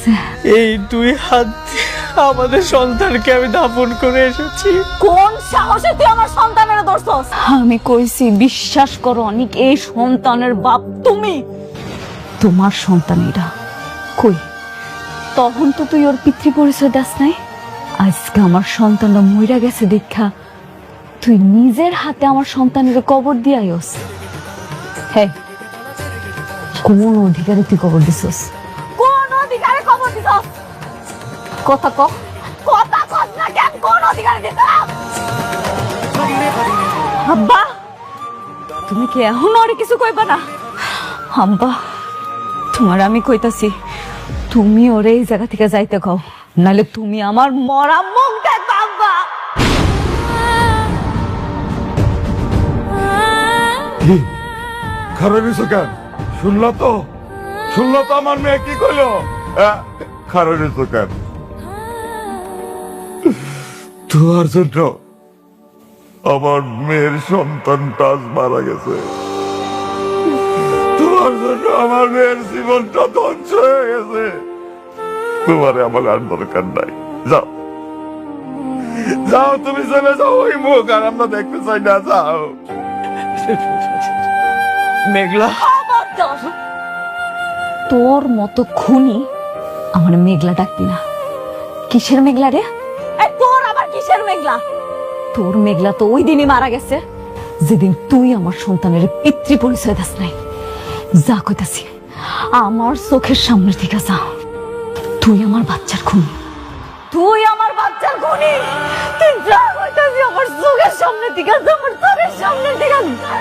হইতাছে। এই 2 হাত দিয়ে আমাদের সন্তানকে আমি দাফন করে এসেছি। কোন সাহসে তুই আমার সন্তানের ধরছস? আমি কইছি বিশ্বাস করো অনেক, এই সন্তানের বাপ তুমি। তোমার সন্তান এরা কই? তখন তো তুই ওর পিতৃ পরিচয় দাস নাই। আজকে আমার সন্তানটা মইরা গেছে দেখা তুই নিজের হাতে আমার সন্তানের কবর দিয়ে আইস। হ্যাঁ, কোন অধিকারে তুই কবর দিছস? কোন অধিকারে কবর দিছস? কথা কও, কথা কস না কেন? কোন অধিকারে দিছস? আব্বা, তুমি কি এখন আর কিছু কইবা না? আব্বা, তোমার আমি কইতাছি, তুমি ওরে এই জায়গা থেকে যাইতে কও, নালে তুমি আমার মরা মুখ দেখবা। আব্বা, খারাপ কেন? শুনলো তো আমার মেয়ে কি কইলো? খারাপ কেন? তোমার জন্য আমার মেয়ের সন্তানটা আজ মারা গেছে। তোমার জন্য আমার মেয়ের জীবনটা ধ্বংস হয়ে গেছে। তোমারে আমার আর দরকার নাই। যাও যাও, তুমি চলে যাও। ওই মুখ আর আমরা দেখতে চাই না। যাও। মেঘলা, তোর মতো খুনি আমার মেঘলা ডাকবি না। কিসের মেঘলা রে? তোর আবার কিসের মেঘলা? তোর মেঘলা তো ওই দিনই মারা গেছে যেদিন তুই আমার সন্তানের পিতৃ পরিচয় দাস নাই। যা কইতাছি, আমার চোখের সামনে থেকে যা। তুই আমার বাচ্চার খুনি, তুই আমার বাচ্চার খুনি। তুই যা কইতাছি আমার চোখের সামনে থেকে যা, আমার চোখের সামনে থেকে যা।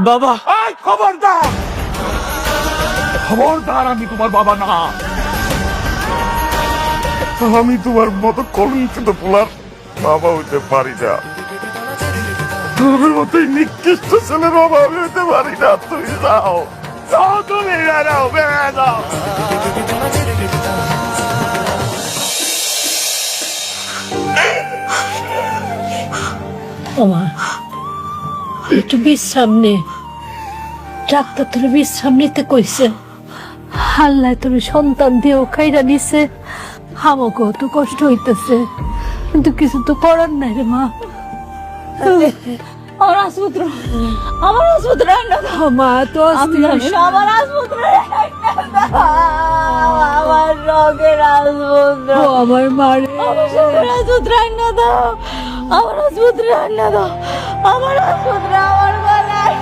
বাবা, খবরদার, খবরদার, আমি তোমার বাবা না। আমি তোমার মতো কলঙ্কিত পোলার বাবা হইতে পারি না। তোমার মতোই নিকৃষ্ট ছেলের বাবা আমি হইতে পারি না। তুমি যাও, যাও, তুমি যাও, বেড়ে যাও। ওমা, একটু বিশ্রাম নে। ডাক্তার তোর বিশ্রাম নিতে কইছে। আল্লাহ তোর সন্তান দিয়েও খাইরা নিছে। আমাকেও তো কষ্ট হইতেছে, কিন্তু কিছু তো করার নাই রে মা। আমার আসপুত্র, আমার আসপুত্র মা তো আমার আসপুত্র, আমার রোগের আসপুত্র, আমার মারে, আমার আসপুত্র আইনা দাও, আমার আসপুত্র আইনা দাও, আমার আসপুত্র আমার গলায়।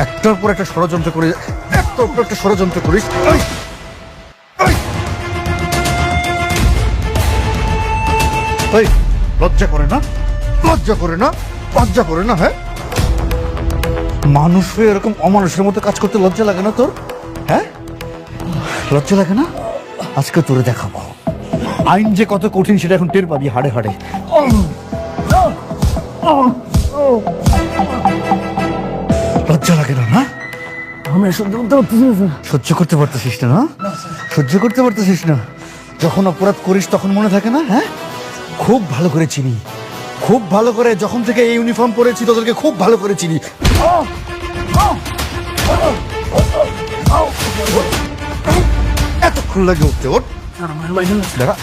একটার পর একটা ষড়যন্ত্র করে, একটার পর একটা ষড়যন্ত্র করিস। লজ্জা করে না? লজ্জা করে না? লজ্জা করে না? হ্যাঁ, মানুষ হয়ে এরকম অমানুষের মতো কাজ করতে লজ্জা লাগে না তোর? হ্যাঁ, লজ্জা লাগে না? আজকে তোরে দেখাবো আইন যে কত কঠিন, সেটা এখন টের পাবি হাড়ে হাড়ে। লজ্জা লাগে না? না, সহ্য করতে পারতেছিস না? না, সহ্য করতে পারতেছিস না? যখন অপরাধ করিস তখন মনে থাকে না? হ্যাঁ, খুব ভালো করে চিনি, খুব ভালো করে। যখন থেকে এই ইউনিফর্ম পরেছি তোদেরকে খুব ভালো করে চিনি। এতক্ষণ লাগে উঠতে। ওঠ, দাঁড়া,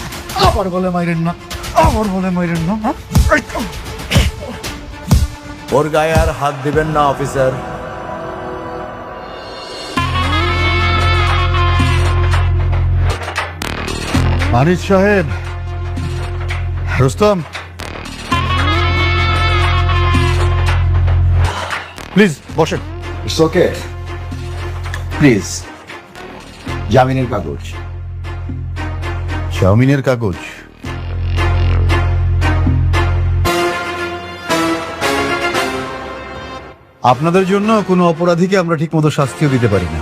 আবার বলে মাইরেন না। আমার বলে মাইরেন না, হ্যাঁ? ওর গায়ে আর হাত দিবেন না অফিসার। মানিক সাহেব, রুস্তম, প্লিজ বসেন। ওকে প্লিজ, জামিনের কাগজ। জামিনের কাগজ? আপনাদের জন্য কোনো অপরাধীকে আমরা ঠিকমতো শাস্তিও দিতে পারি না।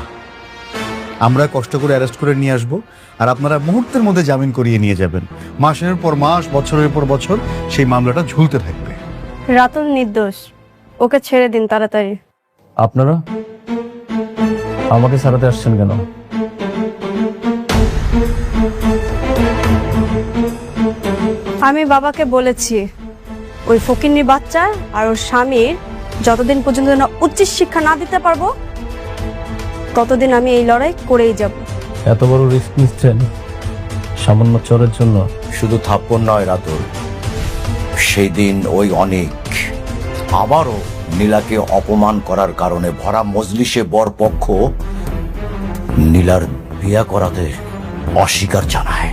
আমরা কষ্ট করে অ্যারেস্ট করে নিয়ে আসব, আর আপনারা মুহূর্তের মধ্যে জামিন করিয়ে নিয়ে যাবেন। মাসের পর মাস, বছরের পর বছর সেই মামলাটা ঝুলতে থাকবে। রাতুল নির্দোষ, ওকে ছেড়ে দিন তাড়াতাড়ি। আপনারা আমাকে ছাড়াতে আসছেন কেন? আমি বাবাকে বলেছি ওই ফকিন্নি বাচ্চা আর ওর স্বামীর যতদিন পর্যন্ত না উচিত শিক্ষা না দিতে পারবো ততদিন আমি এই লড়াই করেই যাব। এত বড় রিস্ক নিচ্ছেন সামান্য চোরের জন্য? শুধু থাপ্পড় নয় রাতুল, সেই দিন ওই অনেক আবারও নীলাকে অপমান করার কারণে ভরা মজলিসে বরপক্ষ নীলার বিয়া করাতে অস্বীকার জানায়।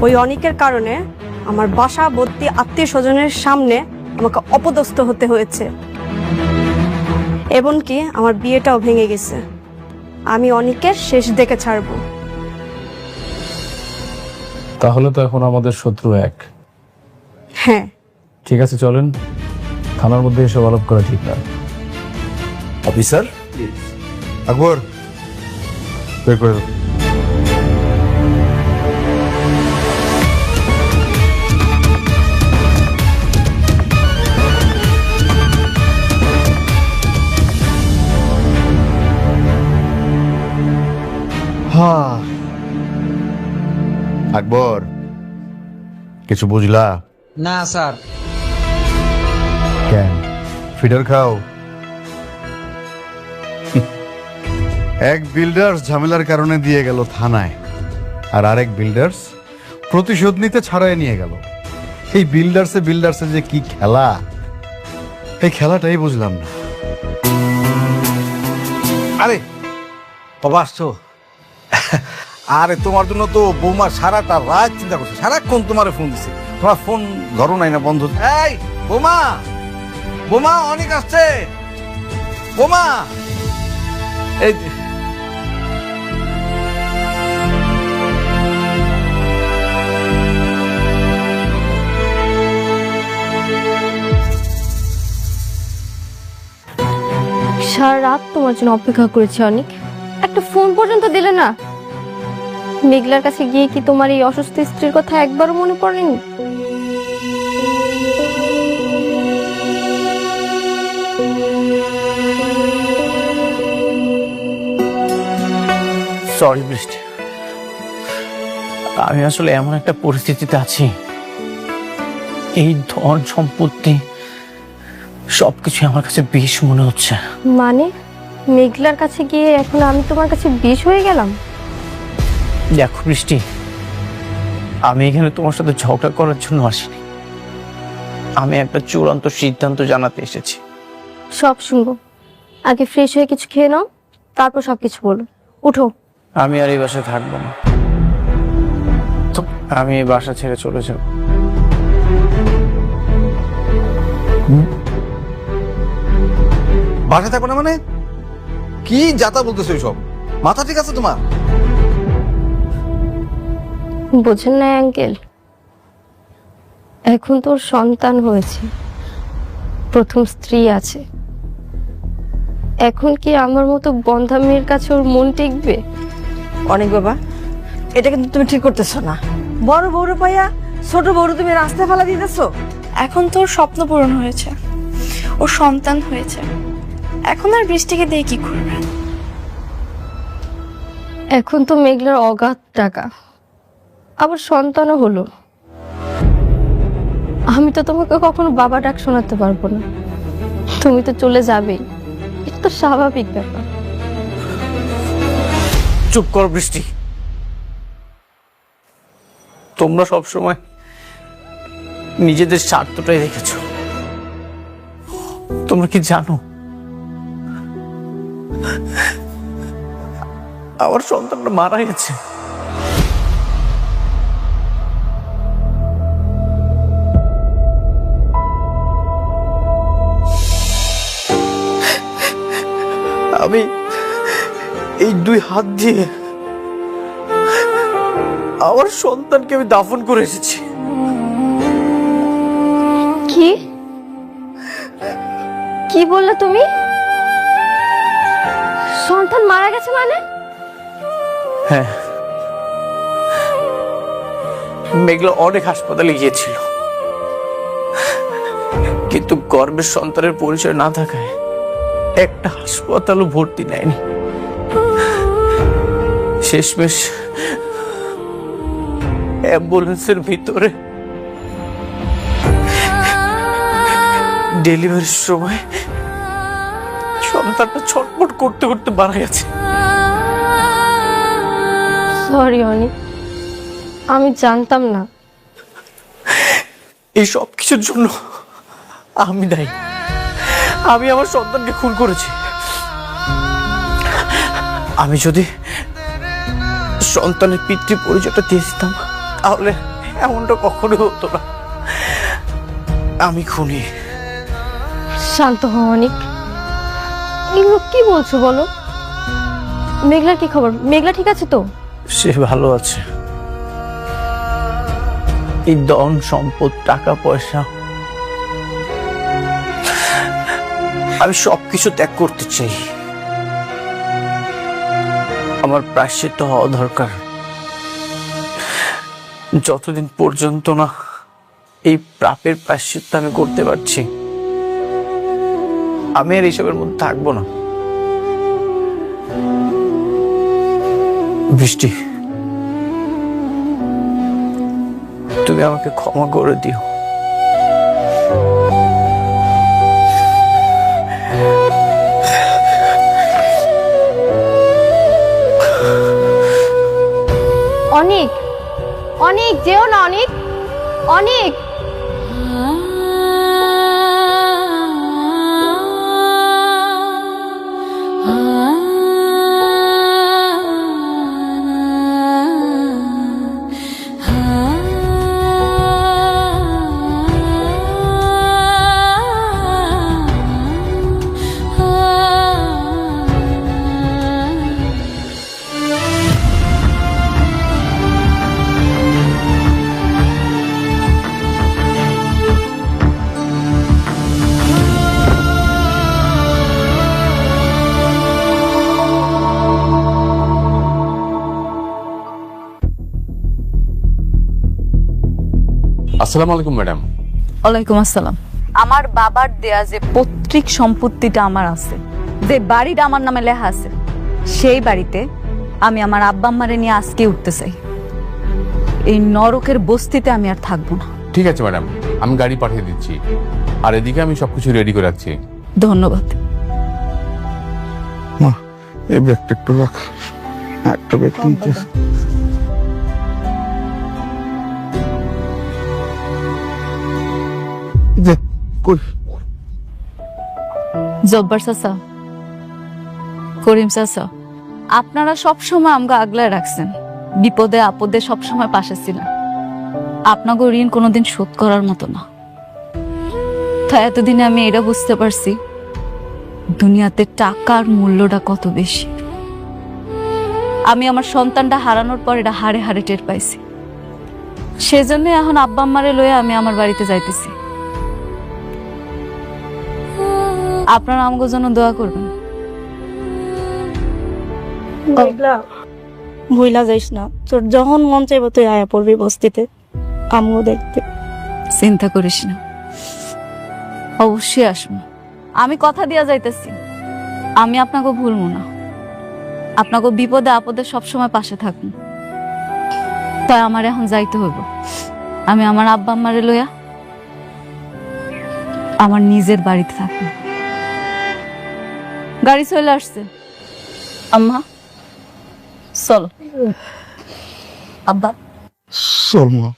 ওই অনেকের কারণে আমার বাসা ভর্তি আত্মীয় স্বজনের সামনে আমাকে অপদস্থ হতে হয়েছে, এমনকি আমার বিয়েটাও ভেঙে গেছে। আমি অনেকের শেষ দেখে ছাড়বো। তাহলে তো এখন আমাদের শত্রু এক। হ্যাঁ, ঠিক আছে, চলেন। থানার মধ্যে এসব আলাপ করা ঠিক না। অফিসার, আকবর, বের করে দাও। হ্যাঁ, আকবর, কিছু বুঝলা? না স্যার। কেন ফিডার খাও? এক বিল্ডার্স ঝামেলার কারণে দিয়ে গেল থানায়, আর আরেক বিল্ডার্স প্রতিশোধ নিতে ছাড়াই নিয়ে গেল। এই বিল্ডার্সে যে কি খেলা, এই খেলাটাই বুঝলাম না। আরে বাবা আসছো? আরে তোমার জন্য তো বৌমা সারাটা রাত চিন্তা করছে, সারাক্ষণ তোমার ফোন দিছে, তোমার ফোন ধরো নাই না, বন্ধ। এই বৌমা, বৌমা অনেক আসছে, বৌমা এই সারা রাত তোমার জন্য অপেক্ষা করেছি অনেক, একটা ফোন পর্যন্ত দিলে না। মেঘলার কাছে গিয়ে কি তোমার এই অসুস্থ স্ত্রীর কথা একবারও মনে পড়েনি? সরি বৃষ্টি, আমি আসলে এমন একটা পরিস্থিতিতে আছি, এই ধন সম্পত্তি সবকিছু আমার কাছে বিষ মনে হচ্ছে। মানে মেঘলার কাছে গিয়ে এখন আমি তোমার কাছে বিষ হয়ে গেলাম? দেখো বৃষ্টি, আমি এখানে তোমার সাথে ঝগড়া করার জন্য আসিনি, আমি একটা চূড়ান্ত সিদ্ধান্ত জানাতে এসেছি। সব শুনবো, আগে ফ্রেশ হয়ে কিছু খেয়ে নাও, তারপর সবকিছু বলো। উঠো। আমি আর এই বাসায় থাকবো না, আমি এই বাসা ছেড়ে চলে যাব। বাসায় থাকো না মানে কি যাতা বলতেছো? সব মাথা ঠিক আছে তোমার? বোঝেন না আঙ্কেল, এখন তোর সন্তান হয়েছে, প্রথম স্ত্রী আছে, এখন কি আমার মতো বন্ধা মেয়ের কাছে ওর মন টিকবে? অনেক বাবা, এটা কিন্তু তুমি ঠিক করতেছো না। বড় বউরে পাইয়া ছোট বউরে তুমি রাস্তায় ফেলা দিতেছো। এখন তোর স্বপ্ন পূরণ হয়েছে, ওর সন্তান হয়েছে, এখন আর বৃষ্টিকে দিয়ে কি করবে? এখন তো মেঘলার অগাধ টাকা, আবার সন্তানও হলো। আমি তো তোমাকে কখনো বাবা ডাক শোনাতে পারবো না, তুমি তো চলে যাবেই, এটা তো স্বাভাবিক ব্যাপার। চুপ কর বৃষ্টি, তোমরা সব সময় নিজেদের স্বার্থটাই রেখেছ। তোমরা কি জানো আমার সন্তানটা মারা গেছে? আমি এই 2 হাত দিয়ে আমার সন্তানকে আমি দাফন করে এসেছি। কি কি বললে তুমি? সন্তান মারা গেছে মানে? হ্যাঁ, মেঘলা অনেক হাসপাতালে গিয়েছিল, কিন্তু গর্ভের সন্তানের পরিচয় না থাকায় একটা হাসপাতালও ভর্তি নেয়নি। শেষমেশ অ্যাম্বুলেন্সের ভিতরে ডেলিভারির সময় সন্তানটা ছটফট করতে করতে মারা গেছে। সরি অনিক, আমি জানতাম না। এই সব কিছুর জন্য আমি দায়ী। আমি আমার সন্তানকে খুন করেছি। আমি যদি সন্তানের পিতৃ পরিচয়টা দিয়ে দিতাম তাহলে এমনটা কখনোই হতো না। আমি খুনি। শান্ত হও অনিক, এগুলো কি বলছো বলো? মেঘলার কি খবর? মেঘলা ঠিক আছে তো? সে ভালো আছে। এই ধন সম্পদ টাকা পয়সা আমি সবকিছু ত্যাগ করতে চাই। আমার প্রায়শ্চিত্ত হওয়া দরকার। যতদিন পর্যন্ত না এই পাপের প্রায়শ্চিত্ত আমি করতে পারছি, আমি আর এইসবের মধ্যে থাকবো না। বৃষ্টি, তুমি আমাকে ক্ষমা করে দিও। অনিক, অনিক যেও না অনিক, অনিক। আসসালামু আলাইকুম ম্যাডাম। ওয়ালাইকুম আসসালাম। আমার বাবার দেয়া যে পৈতৃক সম্পত্তিটা আমার আছে, যে বাড়িটা আমার নামে লেখা আছে, সেই বাড়িতে আমি আমার আব্বা আম্মারে নিয়ে আজকে উঠতে চাই। এই নরকের বস্তিতে আমি আর থাকবো না। ঠিক আছে ম্যাডাম, আমি গাড়ি পাঠিয়ে দিচ্ছি, আর এদিকে আমি সবকিছু রেডি করে রাখছি। ধন্যবাদ। মা, এই ব্যাগটা একটু রাখ। একটা ব্যাগ নিচে। যে কই জব্বার চাচা, করিম চাচা, আপনারা সবসময় আমগো আগলায় রাখছেন, বিপদে আপদে সবসময় পাশে ছিলেন। আপনাকে ঋণ কোনোদিন শোধ করার মতো না। তাই এতদিনে আমি এটা বুঝতে পারছি দুনিয়াতে টাকার মূল্যটা কত বেশি। আমি আমার সন্তানটা হারানোর পর এটা হাড়ে হাড়ে টের পাইছি। সেজন্য এখন আব্বা আম্মারে লয়ে আমি আমার বাড়িতে যাইতেছি। আপনারা আমাকে জন্য দোয়া করবেন। মেঘলা, ভুইলা যাইস না, তোর যখন মন চাইবো তুই আয়া পড়বি বস্তিতে আমিও দেখতে। চিন্তা করিস না, অবশ্যই আসবো। আমি কথা দিয়া যাইতেছি, আমি আপনাকে ভুলবো না। আপনাকে বিপদে আপদে সবসময় পাশে থাকুন। তাই আমার এখন যাইতে হইব। আমি আমার আব্বা আম্মারে লইয়া আমার নিজের বাড়িতে থাকি। গাড়ি চলে আসছে। আম্মা চলো। আব্বা চল মা।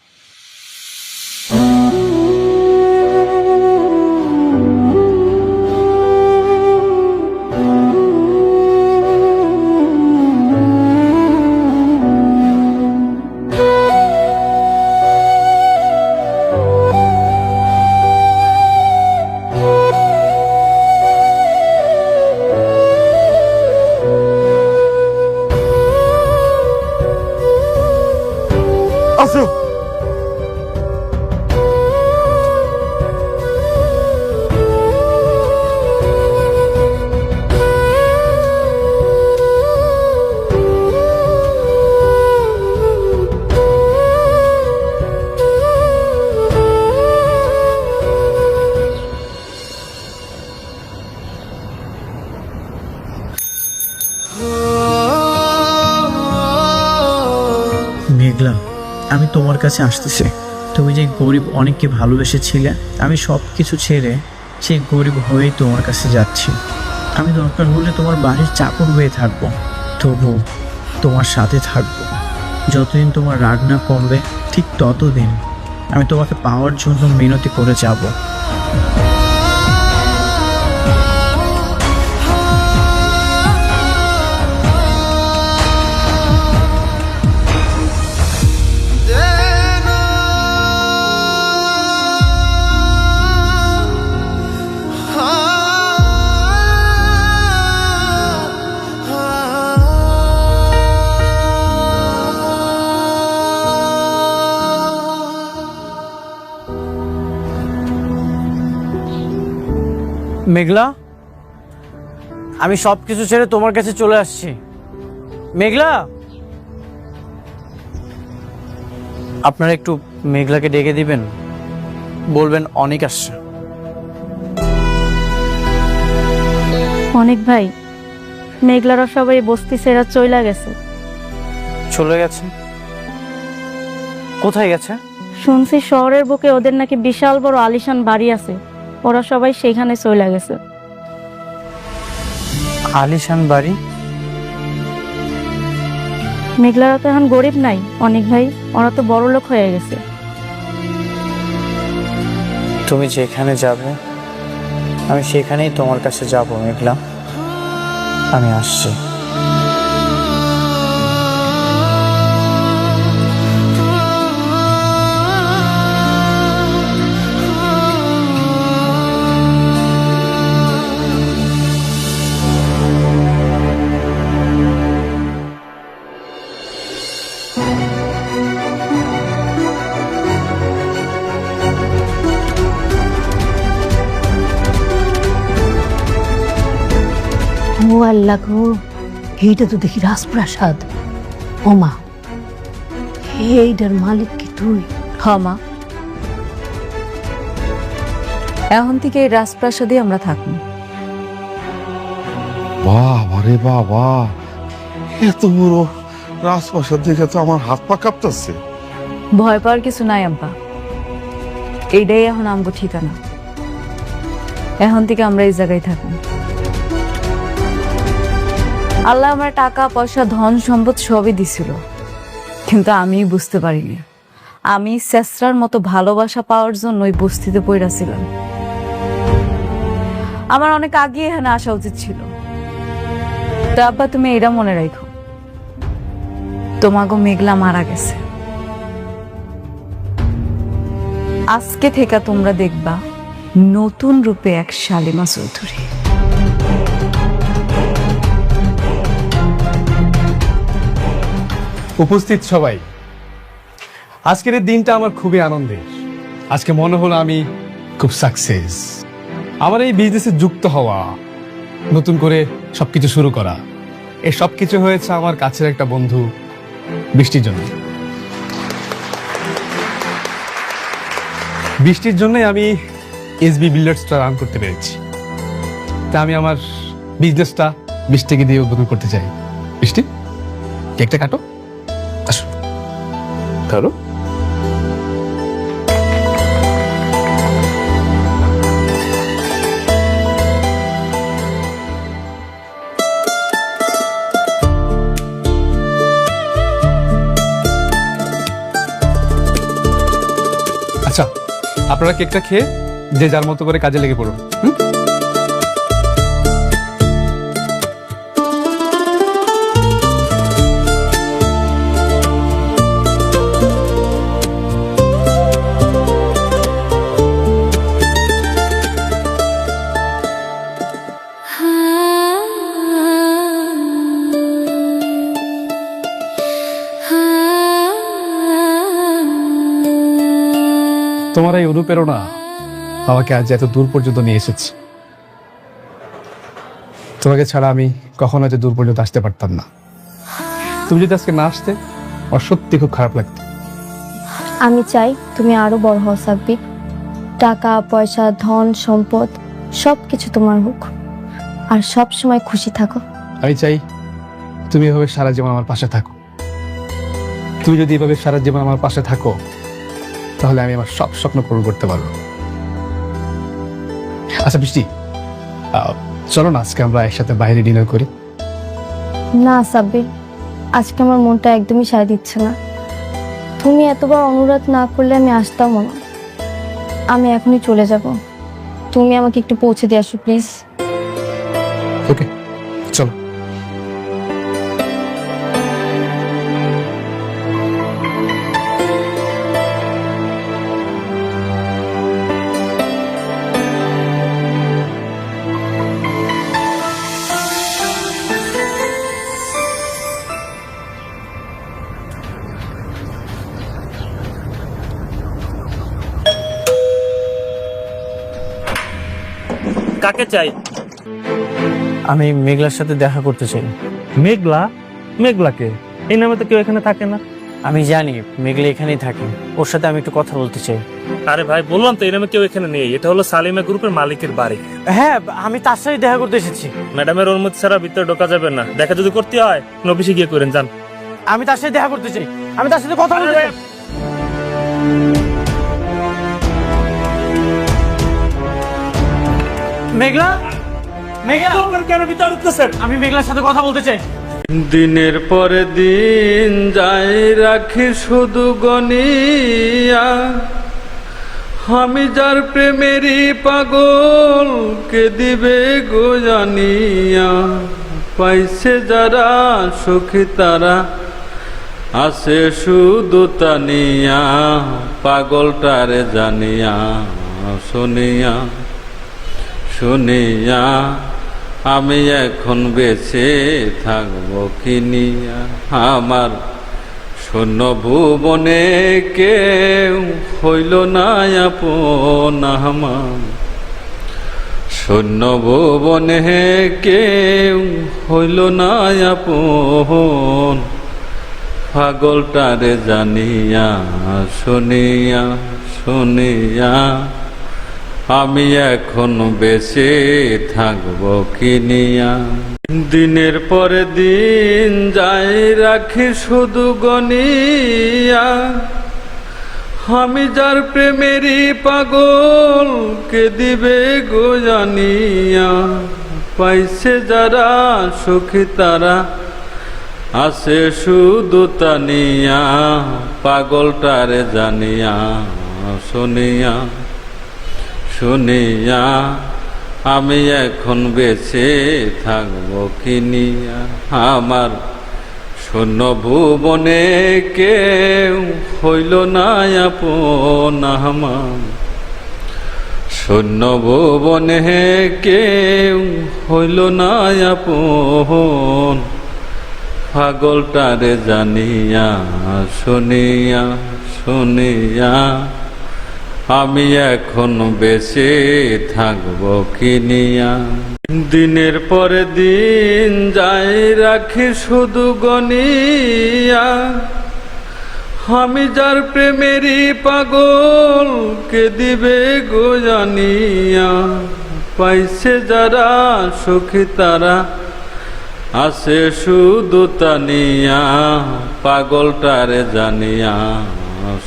আমি তোমার কাছে আসতেছি। তুমি যে গরিব অনেককে ভালোবেসেছিলে, আমি সব কিছু ছেড়ে সেই গরিব হয়েই তোমার কাছে যাচ্ছি। আমি দরকার হলে তোমার বাড়ির চাকর হয়ে থাকবো, তবু তোমার সাথে থাকবো। যতদিন তোমার রাগ না কমবে ঠিক ততদিন আমি তোমাকে পাওয়ার জন্য মিনতি করে যাব। মেঘলা, আমি সব কিছু ছেড়ে তোমার কাছে চলে আসছি। মেঘলা, আপনারা একটু মেঘলাকে ডেকে দিবেন, বলবেন অনেক আসছে। অনেক ভাই, মেঘলারা সবাই বস্তি ছেড়ে চইলা গেছে। চলে গেছে? কোথায় গেছে? শুনছি শহরের বুকে ওদের নাকি বিশাল বড় আলিশান বাড়ি আছে, ওরা সবাই সেখানে চলে গেছে। আলিশান বাড়ি? মেঘলারা তো এখন গরিব নাই অনেক ভাই, ওরা তো বড় লোক হয়ে গেছে। তুমি যেখানে যাবে আমি সেখানেই তোমার কাছে যাব। মেঘলা, আমি আসছি। ও আল্লাহ গো, এইটা তো দেখি রাজপ্রাসাদ। ও মা, এইটার মালিক কি তুই? হ্যাঁ মা, এখন থেকে এই রাজপ্রাসাদে আমরা থাকবো। বাবা রে বাবা, এত বড় রাজপ্রাসাদ দেখে তো আমার হাত পা কাঁপতেছে। ভয় পাওয়ার কিছু নাই আব্বা, এইটাই এখন আমগো ঠিকানা। এখন থেকে আমরা এই জায়গায় থাকবো। আল্লাহ আমার টাকা পয়সা ধন সম্পদ সবই দিছিল, কিন্তু আমি বুঝতে পারিনি আমি শেষরার মতো ভালোবাসা পাওয়ার জন্য ওই বস্তিতে পড়া ছিলাম। আমার অনেক আগে এখানে আসা উচিত ছিল। তো আব্বা, তুমি এটা মনে রাখো, তোমাগো মেঘলা মারা গেছে। আজকে থেকে তোমরা দেখবা নতুন রূপে এক শালিমা চৌধুরী। উপস্থিত সবাই, আজকের এই দিনটা আমার খুবই আনন্দের। আজকে মনে হলো আমি খুব সাকসেস। আমার এই বিজনেসে যুক্ত হওয়া, নতুন করে সবকিছু শুরু করা, এই সবকিছু হয়েছে আমার কাছের একটা বন্ধু বৃষ্টির জন্য। বৃষ্টির জন্যই আমি এসবি বিল্ডার্সটা রান করতে পেরেছি। তা আমি আমার বিজনেসটা বৃষ্টিকে দিয়ে উদ্বোধন করতে চাই। বৃষ্টি, কেকটা কাটো, আসো ধরো। আচ্ছা, আপনারা কেকটা খেয়ে যে যার মতো করে কাজে লেগে পড়ুন। তোমার এই অনুপ্রেরণা আমাকে আজ এত দূর পর্যন্ত নিয়ে এসেছে। তোমাকে ছাড়া আমি কখনো এত দূর পর্যন্ত আসতে পারতাম না। তুমি যদি আজকে না আসতে, আমার সত্যি খুব খারাপ লাগতো। আমি চাই তুমি আরো বড় হও সাব্বির, টাকা পয়সা ধন সম্পদ সবকিছু তোমার হোক, আর সব সময় খুশি থাকো। আমি চাই তুমি এভাবে সারা জীবন আমার পাশে থাকো। তুমি যদি এভাবে সারা জীবন আমার পাশে থাকো তাহলে আমি আমার সব স্বপ্ন পূরণ করতে পারবো। আচ্ছা বৃষ্টি, চলো না আজকে আমরা একসাথে বাইরে ডিনার করি। না সাব্বির, আজকে আমার মনটা একদমই সায় দিচ্ছে না। তুমি এতবার অনুরোধ না করলে আমি আসতামও না। আমি এখনই চলে যাব, তুমি আমাকে একটু পৌঁছে দিয়ে আসো প্লিজ। ওকে চলো। কাকে চাই? আমি মেঘলার সাথে দেখা করতে চাই। মেঘলা? মেঘলাকে? এই নামে তো কেউ এখানে থাকে না। আমি জানি মেঘলা এখানেই থাকে, ওর সাথে আমি একটু কথা বলতে চাই। আরে ভাই, বললাম তো এই নামে কেউ এখানে নেই। এটা হলো সালিমা গ্রুপের মালিকের বাড়ি। হ্যাঁ, আমি তার সাথে দেখা করতে এসেছি। ম্যাডামের অনুমতি ছাড়া ভিতরে ঢোকা যাবে না। দেখা যদি করতে হয় অফিসে গিয়ে করেন, যান। আমি তার সাথে দেখা করতে চাই, আমি তার সাথে কথা বলতে চাই। মেঘলা, মেঘলা কেন ভিতরে ঢুকতেছেন? আমি মেঘলার সাথে কথা বলতে চাই। দিনের পরে দিন যাই রাখি শুধু গনিয়া, আমি যার প্রেমেরই পাগল কে দিবে গো জানিয়া। পাইছে যারা সুখী তারা আসে শুধু তানিয়া, পাগলটারে জানিয়া শুনিয়া শুনিয়া আমি এখন বেঁচে থাকবো কিনিয়া। আমার শূন্য ভুবনে কেউ হইল না আপন, আমার শূন্য ভুবনে কেউ হইল না আপন, পাগলটারে জানিয়া শুনিয়া শুনিয়া আমি এখন বেঁচে থাকবো কিনিয়া। দিনের পরে দিন যাই রাখি শুধু গনিয়া, আমি যার প্রেমেরই পাগল কে দিবে গো জানিয়া। পাইছে যারা সুখী তারা আসে শুধু তানিয়া, পাগলটারে জানিয়া শুনিয়া শুনিয়া আমি এখন বেঁচে থাকবো কিনিয়া। আমার শূন্য ভুবনে কেউ হইল না আপন, আমার শূন্য ভুবনে কেউ হইল না আপন, পাগলটারে জানিয়া শুনিয়া শুনিয়া আমি এখন বেঁচে থাকবো কিনিয়া। দিনের পরে দিন যাই রাখি শুধু গনিয়া, আমি যার প্রেমেরই পাগল কে দিবে গো জানিয়া। পাইছে যারা সুখী তারা আসে শুধু তানিয়া, পাগলটারে জানিয়া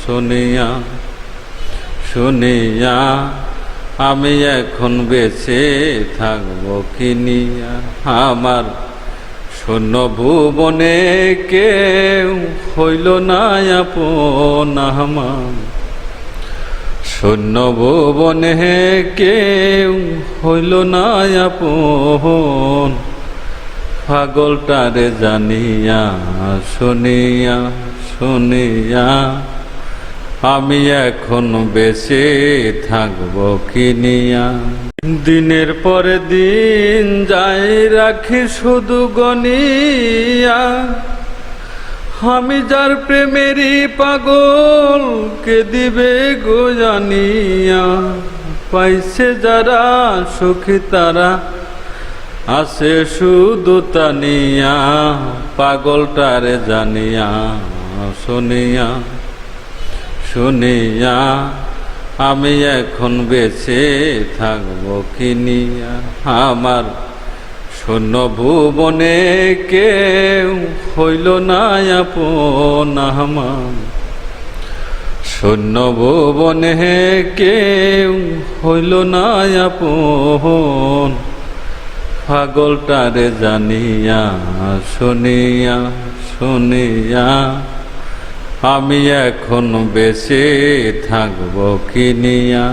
শুনিয়া শুনিয়া আমি এখন বেঁচে থাকবো কিনিয়া। আমার শূন্য ভুবনে কেউ হইল না আপন, আমার শূন্য ভুবনে কেউ হইল না আপন, পাগলটারে জানিয়া শুনিয়া শুনিয়া আমি এখন বেঁচে থাকবো কিনিয়া। দিনের পরে দিন যাই রাখি শুধু গনিয়া, আমি যার প্রেমেরই পাগল কে দিবে গো জানিয়া। পাইছে যারা সুখী তারা আসে শুধু তানিয়া, পাগলটারে জানিয়া শুনিয়া শুনিয়া আমি এখন বেঁচে থাকবো কিনিয়া। আমার শূন্য ভুবনে কেউ হইল না আপন আমার, শূন্য ভুবনে কেউ হইল না আপন, পাগলটারে জানিয়া শুনিয়া শুনিয়া আমি এখন বেঁচে থাকবো কিনিয়া।